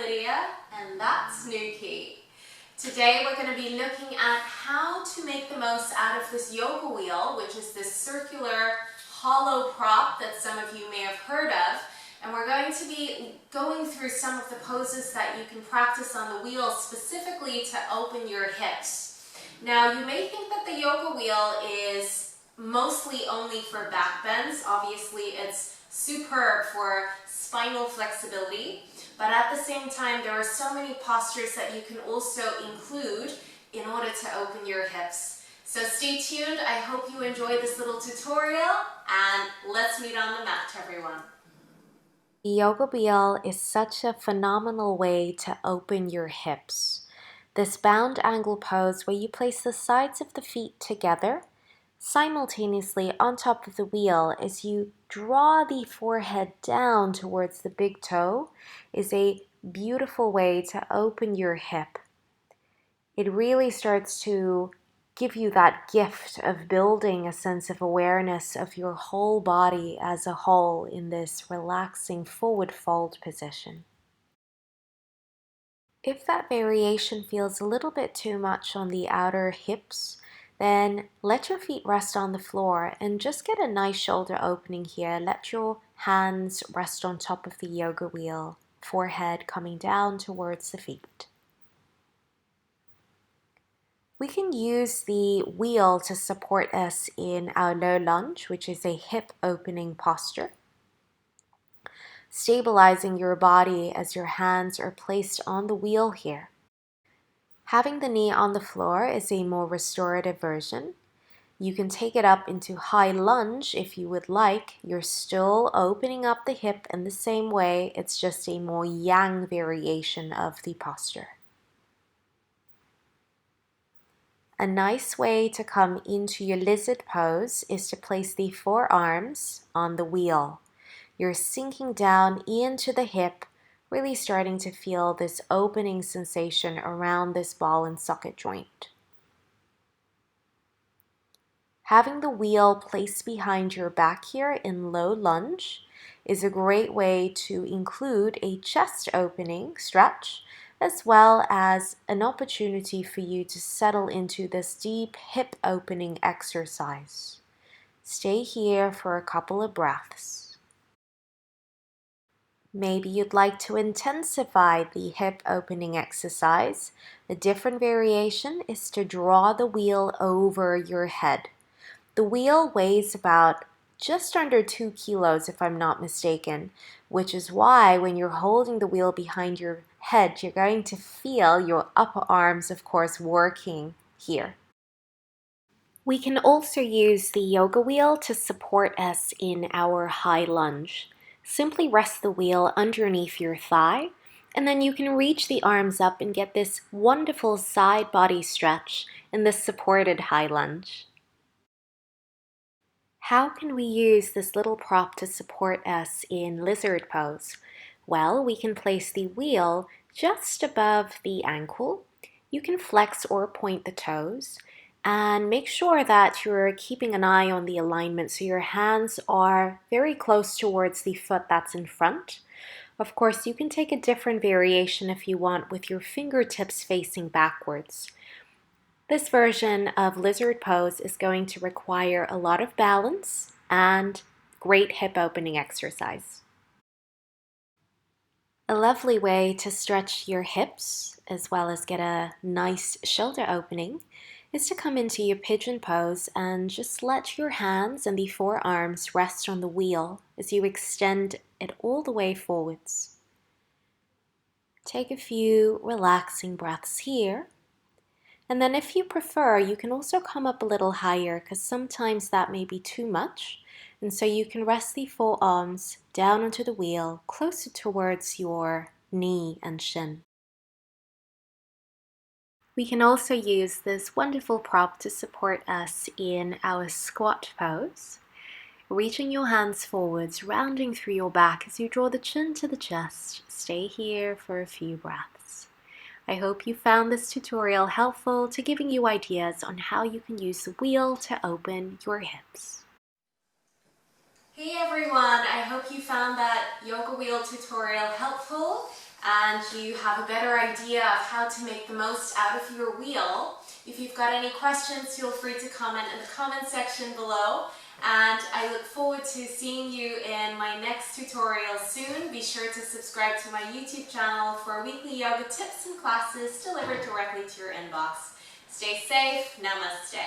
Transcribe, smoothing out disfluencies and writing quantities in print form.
Lydia, and that's Nuki. Today we're going to be looking at how to make the most out of this yoga wheel, which is this circular hollow prop that some of you may have heard of. And we're going to be going through some of the poses that you can practice on the wheel specifically to open your hips. Now you may think that the yoga wheel is mostly only for back bends. Obviously it's superb for spinal flexibility, but at the same time there are so many postures that you can also include in order to open your hips. So stay tuned. I hope you enjoy this little tutorial, and let's meet on the mat, everyone. The yoga wheel is such a phenomenal way to open your hips. This bound angle pose where you place the sides of the feet together simultaneously on top of the wheel as you draw the forehead down towards the big toe is a beautiful way to open your hip. It really starts to give you that gift of building a sense of awareness of your whole body as a whole in this relaxing forward fold position. If that variation feels a little bit too much on the outer hips, then let your feet rest on the floor and just get a nice shoulder opening here. Let your hands rest on top of the yoga wheel, forehead coming down towards the feet. We can use the wheel to support us in our low lunge, which is a hip opening posture. Stabilizing your body as your hands are placed on the wheel here. Having the knee on the floor is a more restorative version. You can take it up into high lunge if you would like. You're still opening up the hip in the same way. It's just a more yang variation of the posture. A nice way to come into your lizard pose is to place the forearms on the wheel. You're sinking down into the hip, really starting to feel this opening sensation around this ball and socket joint. Having the wheel placed behind your back here in low lunge is a great way to include a chest opening stretch, as well as an opportunity for you to settle into this deep hip opening exercise. Stay here for a couple of breaths. Maybe you'd like to intensify the hip opening exercise. A different variation is to draw the wheel over your head. The wheel weighs about just under 2 kilos if I'm not mistaken, which is why when you're holding the wheel behind your head, you're going to feel your upper arms, of course, working here. We can also use the yoga wheel to support us in our high lunge. Simply rest the wheel underneath your thigh, and then you can reach the arms up and get this wonderful side body stretch in the supported high lunge. How can we use this little prop to support us in lizard pose? Well, we can place the wheel just above the ankle. You can flex or point the toes, and make sure that you're keeping an eye on the alignment so your hands are very close towards the foot that's in front. Of course, you can take a different variation if you want with your fingertips facing backwards. This version of lizard pose is going to require a lot of balance and great hip opening exercise. A lovely way to stretch your hips as well as get a nice shoulder opening is to come into your pigeon pose and just let your hands and the forearms rest on the wheel as you extend it all the way forwards. Take a few relaxing breaths here. And then if you prefer, you can also come up a little higher because sometimes that may be too much. And so you can rest the forearms down onto the wheel closer towards your knee and shin. We can also use this wonderful prop to support us in our squat pose. Reaching your hands forwards, rounding through your back as you draw the chin to the chest. Stay here for a few breaths. I hope you found this tutorial helpful to giving you ideas on how you can use the wheel to open your hips. Hey everyone, I hope you found that yoga wheel tutorial helpful. and you have a better idea of how to make the most out of your wheel. If you've got any questions, feel free to comment in the comment section below. And I look forward to seeing you in my next tutorial soon. Be sure to subscribe to my YouTube channel for weekly yoga tips and classes delivered directly to your inbox. Stay safe. Namaste.